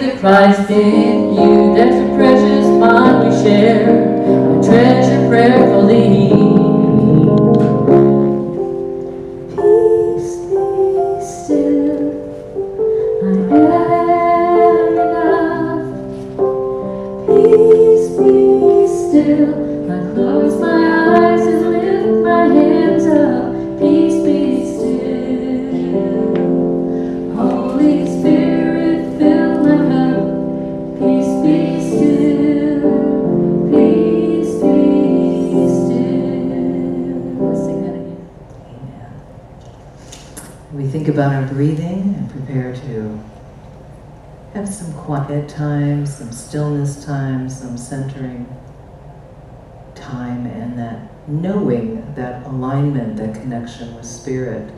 to Christ in you. There's a precious bond we share, I treasure prayerfully. Peace be still, I am enough. Peace be still, I close my eyes and lift my hands up. Peace be still, Holy Spirit fill my cup. Peace be still, peace be still. Let's sing that again. Amen. We think about our breathing and prepare to have some quiet time, some stillness time, some centering time, and that knowing, that alignment, that connection with Spirit,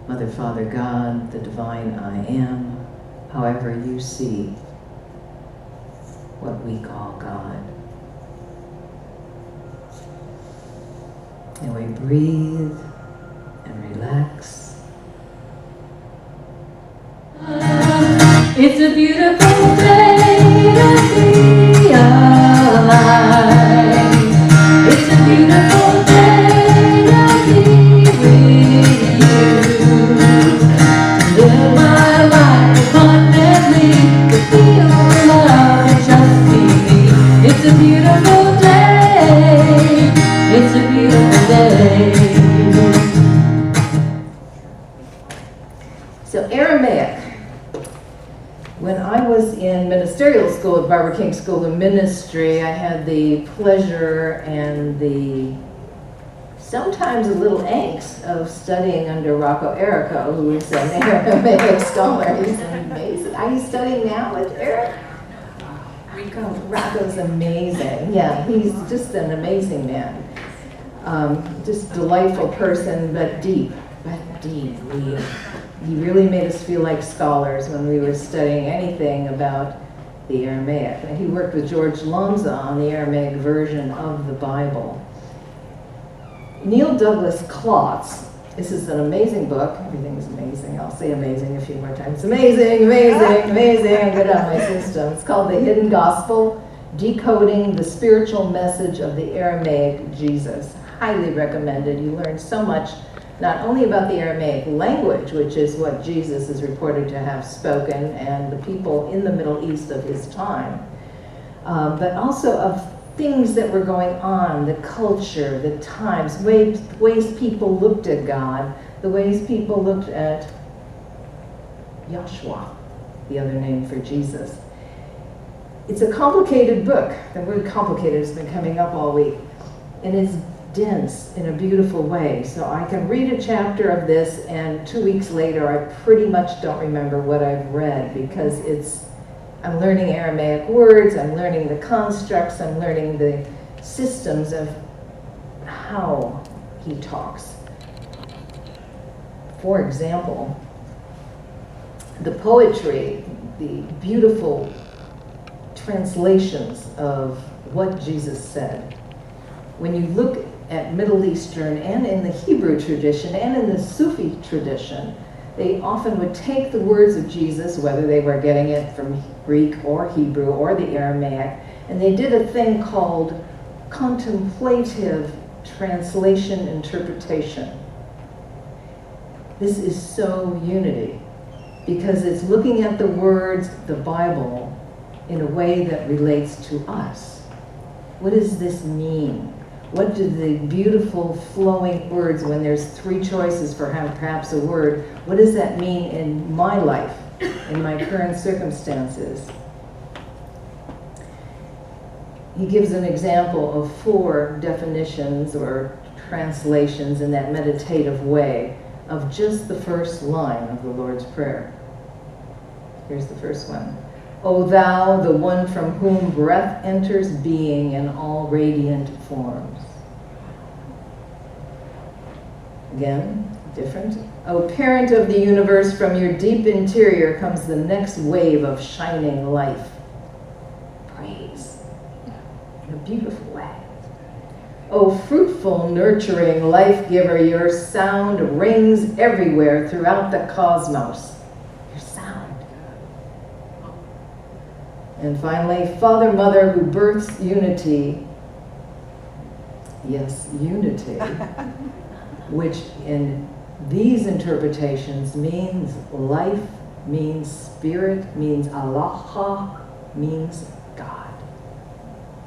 Mother, Father, God, the divine I am, however you see what we call God. And we breathe and relax. It's a beautiful day to be alive. It's a beautiful day to be with you. To live my life abundantly, to feel love and just be me. It's a beautiful day. It's a beautiful day. So Aramaic. When I was in ministerial school at Barbara King School of Ministry, I had the pleasure and the sometimes a little angst of studying under Rocco Errico, who is an Aramaic scholar. He's amazing. Are you studying now with Eric? Rocco's amazing. Yeah, he's just an amazing man. Just delightful person, but deep. He really made us feel like scholars when we were studying anything about the Aramaic. And he worked with George Lanza on the Aramaic version of the Bible. Neil Douglas Klotz, this is an amazing book. Everything is amazing. I'll say amazing a few more times. Amazing, amazing, amazing. I'm good on my system. It's called The Hidden Gospel, Decoding the Spiritual Message of the Aramaic Jesus. Highly recommended. You learn so much, not only about the Aramaic language, which is what Jesus is reported to have spoken, and the people in the Middle East of his time, but also of things that were going on, the culture, the times, ways people looked at God, the ways people looked at Yahshua, the other name for Jesus. It's a complicated book. The word complicated has been coming up all week, and it's dense in a beautiful way. So I can read a chapter of this, and 2 weeks later I pretty much don't remember what I've read, because I'm learning Aramaic words, I'm learning the constructs, I'm learning the systems of how he talks. For example, the poetry, the beautiful translations of what Jesus said. When you look at Middle Eastern and in the Hebrew tradition and in the Sufi tradition, they often would take the words of Jesus, whether they were getting it from Greek or Hebrew or the Aramaic, and they did a thing called contemplative translation interpretation. This is so Unity, because it's looking at the words, the Bible, in a way that relates to us. What does this mean? What do the beautiful flowing words, when there's three choices for perhaps a word, what does that mean in my life, in my current circumstances? He gives an example of 4 definitions or translations in that meditative way of just the first line of the Lord's Prayer. Here's the first one. O thou, the one from whom breath enters being in all radiant forms. Again, different. O parent of the universe, from your deep interior comes the next wave of shining life. Praise. In a beautiful way. O fruitful, nurturing life giver, your sound rings everywhere throughout the cosmos. Your sound. And finally, Father, Mother who births unity. Yes, unity, which in these interpretations means life, means spirit, means Allah, means God.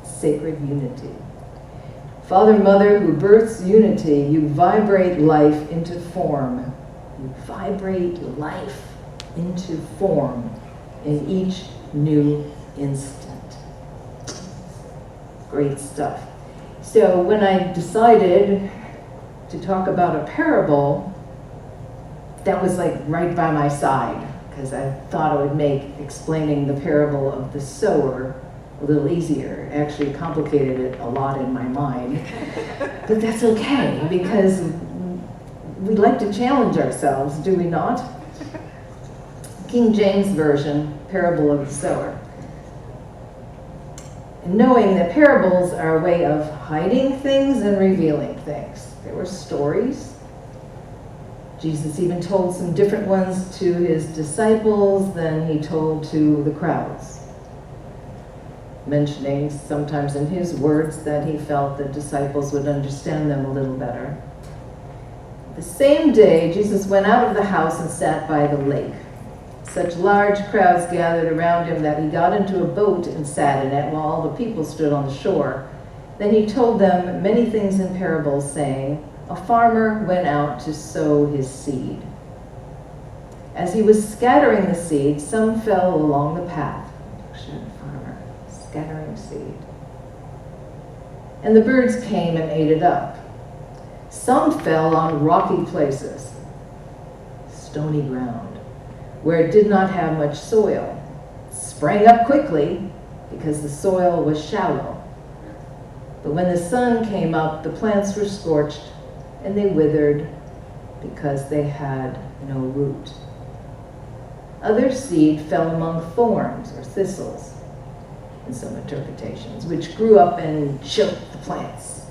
Sacred unity. Father, Mother who births unity, you vibrate life into form. You vibrate life into form in each new instant. Great stuff. So when I decided to talk about a parable, that was like right by my side, because I thought it would make explaining the parable of the sower a little easier. It actually complicated it a lot in my mind. But that's okay, because we like to challenge ourselves, do we not? King James Version, Parable of the Sower. Knowing that parables are a way of hiding things and revealing things. There were stories. Jesus even told some different ones to his disciples than he told to the crowds, mentioning sometimes in his words that he felt the disciples would understand them a little better. The same day, Jesus went out of the house and sat by the lake. Such large crowds gathered around him that he got into a boat and sat in it while all the people stood on the shore. Then he told them many things in parables, saying, a farmer went out to sow his seed. As he was scattering the seed, some fell along the path. Farmer, scattering seed. And the birds came and ate it up. Some fell on rocky places, stony ground, where it did not have much soil. It sprang up quickly because the soil was shallow. But when the sun came up, the plants were scorched and they withered because they had no root. Other seed fell among thorns or thistles, in some interpretations, which grew up and choked the plants.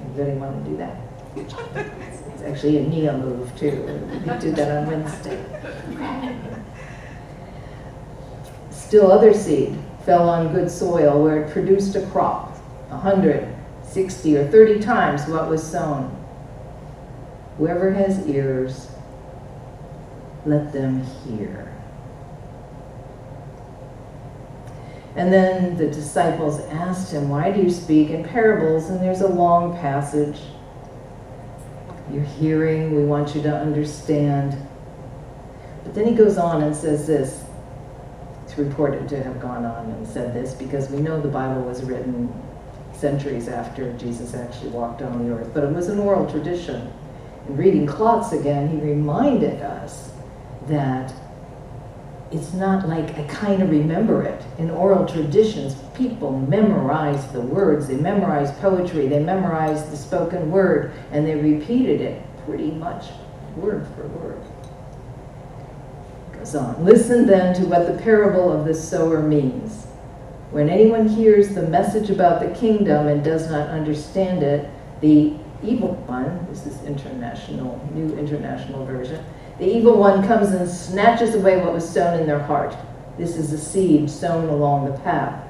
Anybody want to do that? It's actually a Nia move too. We did that on Wednesday. Still other seed fell on good soil where it produced a crop, 100, 60, or 30 times what was sown. Whoever has ears, let them hear. And then the disciples asked him, why do you speak in parables? And there's a long passage. You're hearing, we want you to understand. But then he goes on and says this. It's reported to have gone on and said this because we know the Bible was written centuries after Jesus actually walked on the earth, but it was an oral tradition. In reading Klotz again, he reminded us that it's not like I kind of remember it. In oral traditions, people memorize the words, they memorize poetry, they memorize the spoken word, and they repeated it pretty much word for word. Goes on. Listen then to what the parable of the sower means. When anyone hears the message about the kingdom and does not understand it, the evil one, this is New International Version, the evil one comes and snatches away what was sown in their heart. This is the seed sown along the path.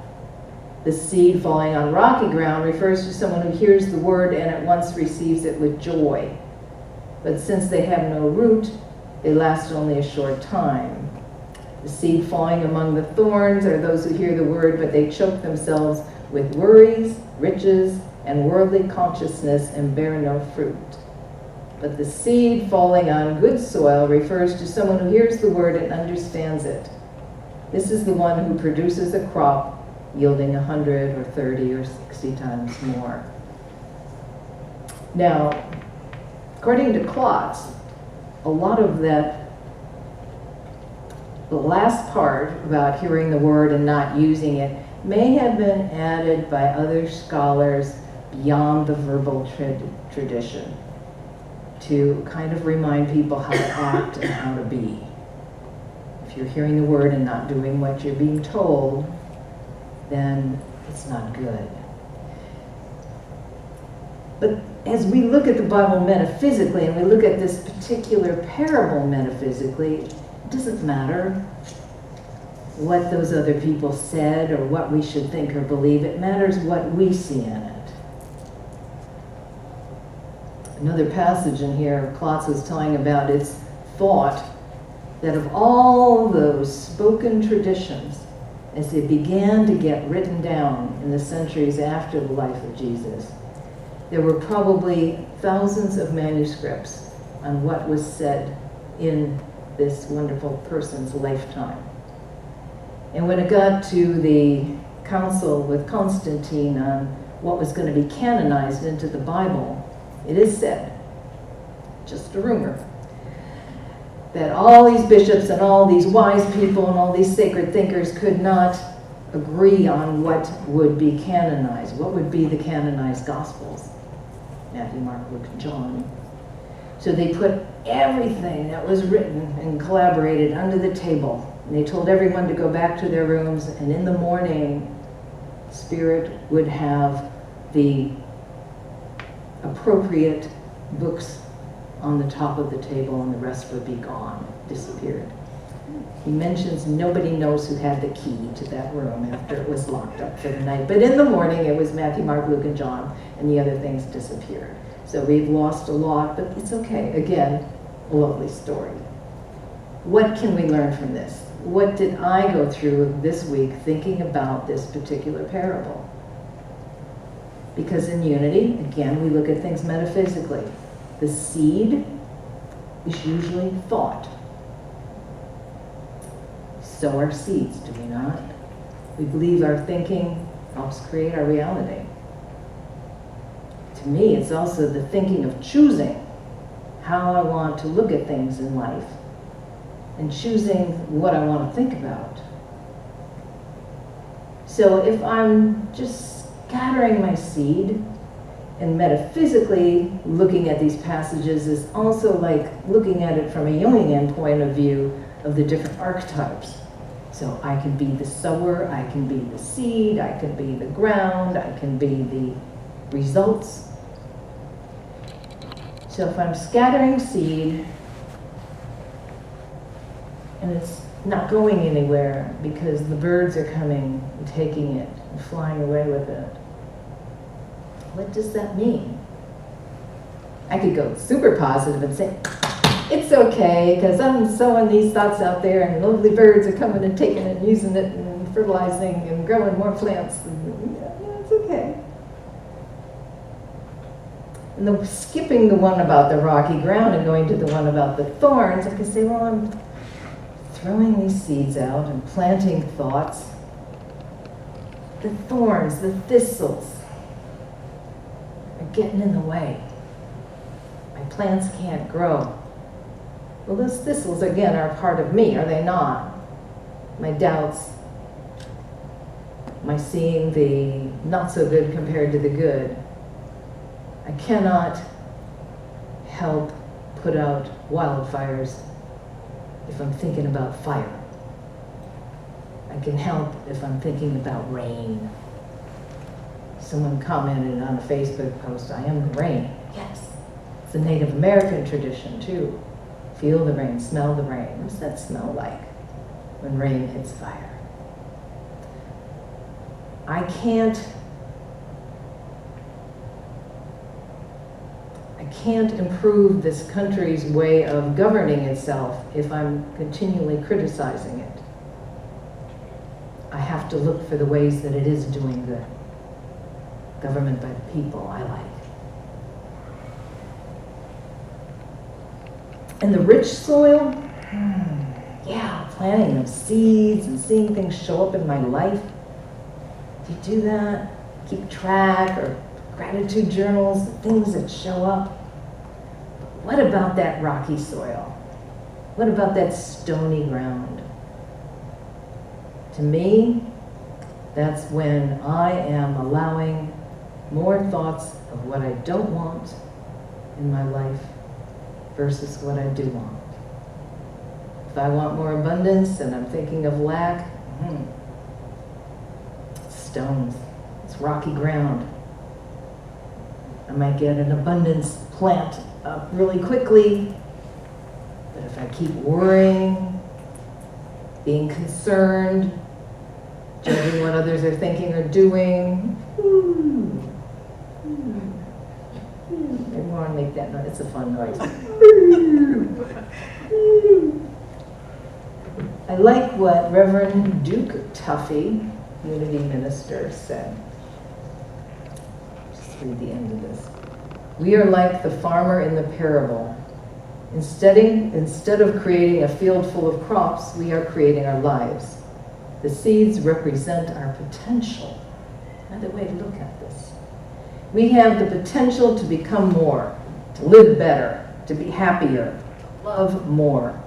The seed falling on rocky ground refers to someone who hears the word and at once receives it with joy. But since they have no root, they last only a short time. The seed falling among the thorns are those who hear the word, but they choke themselves with worries, riches, and worldly consciousness and bear no fruit. But the seed falling on good soil refers to someone who hears the word and understands it. This is the one who produces a crop yielding 100 or 30 or 60 times more. Now, according to Klotz, a lot of that, the last part about hearing the word and not using it, may have been added by other scholars beyond the verbal tradition to kind of remind people how to act and how to be. If you're hearing the word and not doing what you're being told, then it's not good. But as we look at the Bible metaphysically, and we look at this particular parable metaphysically, it doesn't matter what those other people said or what we should think or believe. It matters what we see in it. Another passage in here, Klotz was telling about its thought that of all those spoken traditions, as they began to get written down in the centuries after the life of Jesus, there were probably thousands of manuscripts on what was said in this wonderful person's lifetime. And when it got to the council with Constantine on what was going to be canonized into the Bible, it is said, just a rumor, that all these bishops and all these wise people and all these sacred thinkers could not agree on what would be canonized, what would be the canonized Gospels. Matthew, Mark, Luke, and John. So they put everything that was written and collaborated under the table. And they told everyone to go back to their rooms, and in the morning, Spirit would have the appropriate books on the top of the table, and the rest would be gone, disappeared. He mentions nobody knows who had the key to that room after it was locked up for the night. But in the morning, it was Matthew, Mark, Luke, and John, and the other things disappeared. So we've lost a lot, but it's okay. Again, a lovely story. What can we learn from this? What did I go through this week thinking about this particular parable? Because in Unity, again, we look at things metaphysically. The seed is usually thought. So are seeds, do we not? We believe our thinking helps create our reality. To me, it's also the thinking of choosing how I want to look at things in life and choosing what I want to think about. So if I'm just scattering my seed, and metaphysically looking at these passages is also like looking at it from a Jungian point of view of the different archetypes. So I can be the sower, I can be the seed, I can be the ground, I can be the results. So if I'm scattering seed and it's not going anywhere because the birds are coming and taking it and flying away with it, what does that mean? I could go super positive and say, it's okay, because I'm sowing these thoughts out there and lovely birds are coming and taking it and using it and fertilizing and growing more plants. And, yeah, it's okay. And skipping the one about the rocky ground and going to the one about the thorns, I could say, well, I'm throwing these seeds out and planting thoughts. The thorns, the thistles, getting in the way. My plants can't grow. Well, those thistles, again, are part of me, are they not? My doubts, my seeing the not so good compared to the good. I cannot help put out wildfires if I'm thinking about fire. I can help if I'm thinking about rain. Someone commented on a Facebook post, I am the rain. Yes. It's a Native American tradition too. Feel the rain, smell the rain. What does that smell like when rain hits fire? I can't improve this country's way of governing itself if I'm continually criticizing it. I have to look for the ways that it is doing good. Government by the people, I like. And the rich soil, yeah, planting those seeds and seeing things show up in my life. Do you do that? Keep track or gratitude journals, the things that show up. What about that rocky soil? What about that stony ground? To me, that's when I am allowing more thoughts of what I don't want in my life versus what I do want. If I want more abundance and I'm thinking of lack, stones, it's rocky ground. I might get an abundance plant up really quickly, but if I keep worrying, being concerned, judging what others are thinking or doing. Maybe we want to make that noise. It's a fun noise. I like what Reverend Duke Tuffy, Unity minister, said. Just read the end of this. We are like the farmer in the parable. Instead of creating a field full of crops, we are creating our lives. The seeds represent our potential. Another way to look at this. We have the potential to become more, to live better, to be happier, love more.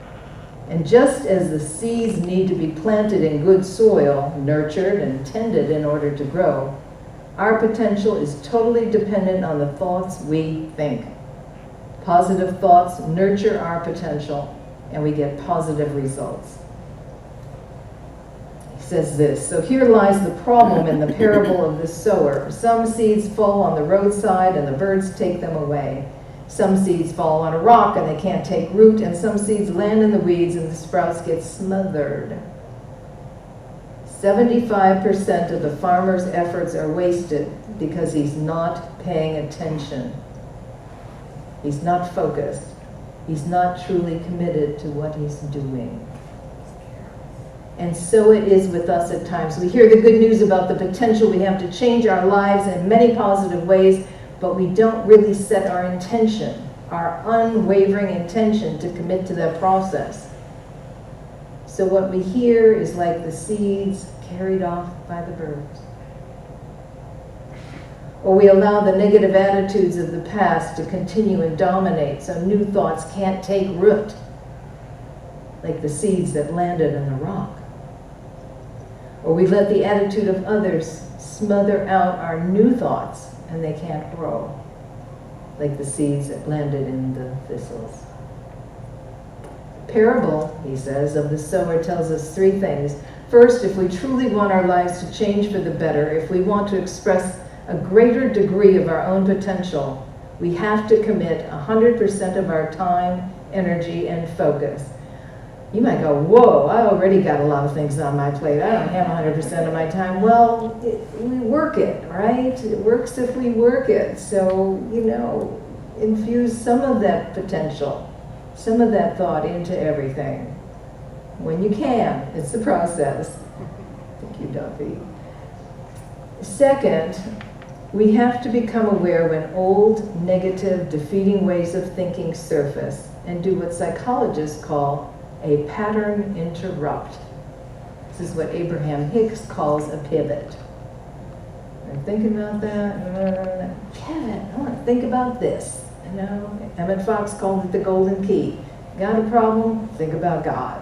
And just as the seeds need to be planted in good soil, nurtured and tended in order to grow, our potential is totally dependent on the thoughts we think. Positive thoughts nurture our potential, and we get positive results. He says this, so here lies the problem in the parable of the sower. Some seeds fall on the roadside and the birds take them away. Some seeds fall on a rock and they can't take root, and some seeds land in the weeds and the sprouts get smothered. 75% of the farmer's efforts are wasted because he's not paying attention. He's not focused. He's not truly committed to what he's doing. And so it is with us at times. We hear the good news about the potential we have to change our lives in many positive ways, but we don't really set our intention, our unwavering intention to commit to that process. So what we hear is like the seeds carried off by the birds. Or we allow the negative attitudes of the past to continue and dominate so new thoughts can't take root, like the seeds that landed on the rock. Or we let the attitude of others smother out our new thoughts and they can't grow, like the seeds that landed in the thistles. The parable, he says, of the sower tells us three things. First, if we truly want our lives to change for the better, if we want to express a greater degree of our own potential, we have to commit 100% of our time, energy, and focus. You might go, whoa, I already got a lot of things on my plate. I don't have 100% of my time. Well, we work it, right? It works if we work it. So, infuse some of that potential, some of that thought into everything. When you can. It's the process. Thank you, Duffy. Second, we have to become aware when old, negative, defeating ways of thinking surface and do what psychologists call a pattern interrupt. This is what Abraham Hicks calls a pivot. I'm thinking about that. Kevin, I want to think about this. Emmett Fox called it the golden key. Got a problem? Think about God.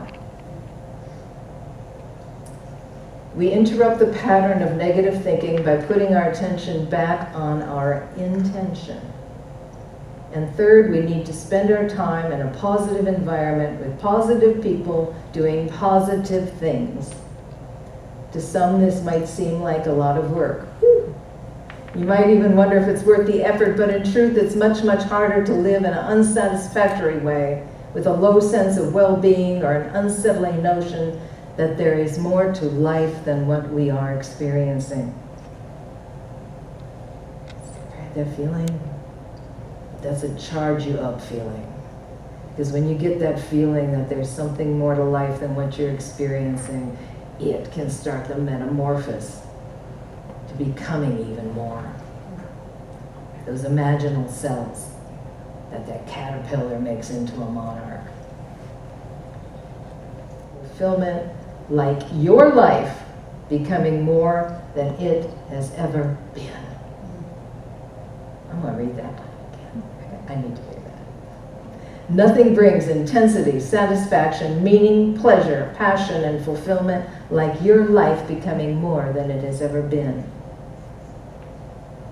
We interrupt the pattern of negative thinking by putting our attention back on our intention. And third, we need to spend our time in a positive environment with positive people doing positive things. To some, this might seem like a lot of work. You might even wonder if it's worth the effort, but in truth, it's much, much harder to live in an unsatisfactory way with a low sense of well-being or an unsettling notion that there is more to life than what we are experiencing. That feeling? That's a charge you up feeling. Because when you get that feeling that there's something more to life than what you're experiencing, it can start the metamorphosis to becoming even more. Those imaginal cells that caterpillar makes into a monarch. Fulfillment, like your life becoming more than it has ever been. I'm going to read that again. I need to hear that. Nothing brings intensity, satisfaction, meaning, pleasure, passion, and fulfillment like your life becoming more than it has ever been.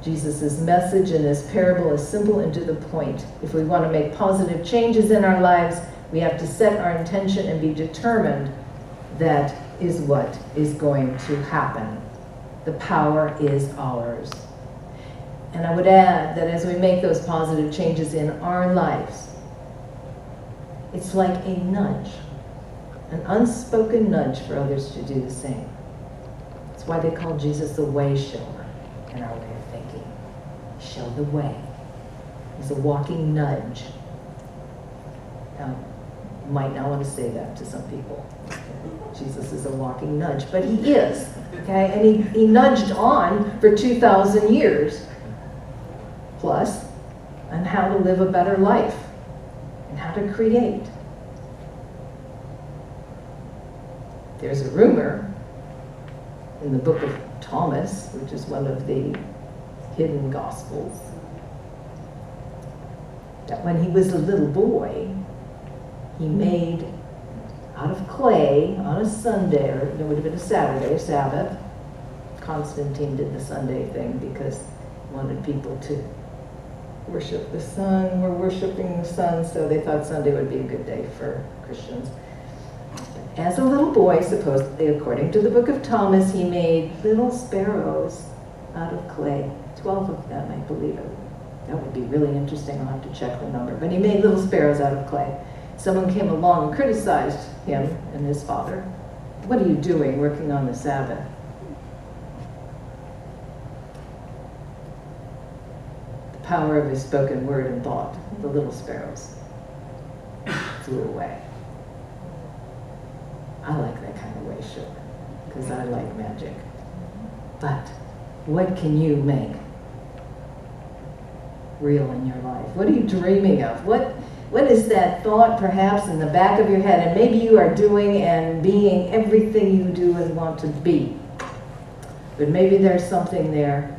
Jesus' message in this parable is simple and to the point. If we want to make positive changes in our lives, we have to set our intention and be determined that is what is going to happen. The power is ours. And I would add that as we make those positive changes in our lives, it's like a nudge. an unspoken nudge for others to do the same. That's why they call Jesus the way shower in our way of thinking. Show the way. He's a walking nudge. Now, you might not want to say that to some people. Jesus is a walking nudge, but he is, okay? And he nudged on for 2,000 years plus on how to live a better life and how to create. There's a rumor in the book of Thomas, which is one of the hidden gospels, that when he was a little boy, he made out of clay on a Sunday, or it would have been a Saturday, Sabbath. Constantine did the Sunday thing because he wanted people to worship the sun. We're worshiping the sun, so they thought Sunday would be a good day for Christians. As a little boy, supposedly, according to the book of Thomas, he made little sparrows out of clay. 12 of them, I believe. That would be really interesting. I'll have to check the number. But he made little sparrows out of clay. Someone came along and criticized him and his father. What are you doing working on the Sabbath? The power of his spoken word and thought, the little sparrows flew away. I like that kind of way, sure, because I like magic. But what can you make real in your life? What are you dreaming of? What is that thought perhaps in the back of your head? And maybe you are doing and being everything you do and want to be. But maybe there's something there,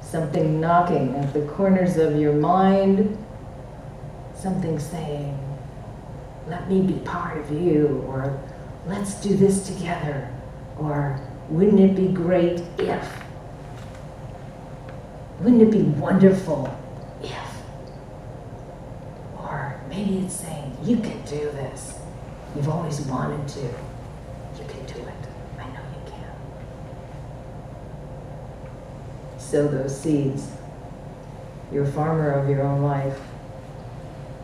something knocking at the corners of your mind, something saying, let me be part of you, or let's do this together, or wouldn't it be great if? Wouldn't it be wonderful if? Or maybe it's saying, you can do this. You've always wanted to. You can do it. I know you can. Sow those seeds. You're a farmer of your own life.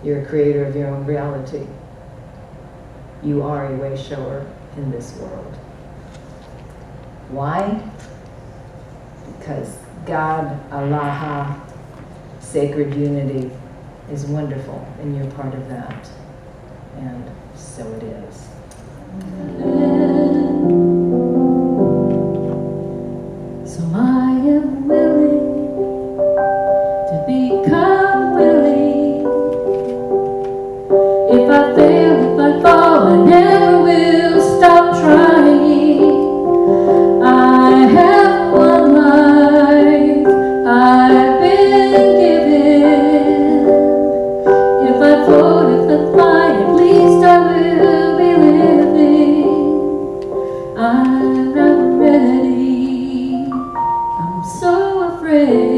You're a creator of your own reality. You are a way shower in this world. Why? Because God, Allah, sacred unity is wonderful, and you're part of that. And so it is. So I am willing to become willing. If I fail, if I fall, I never will stop trying. I have one life I've been given. If I float, if I fly, at least I will be living. I'm not ready. I'm so afraid.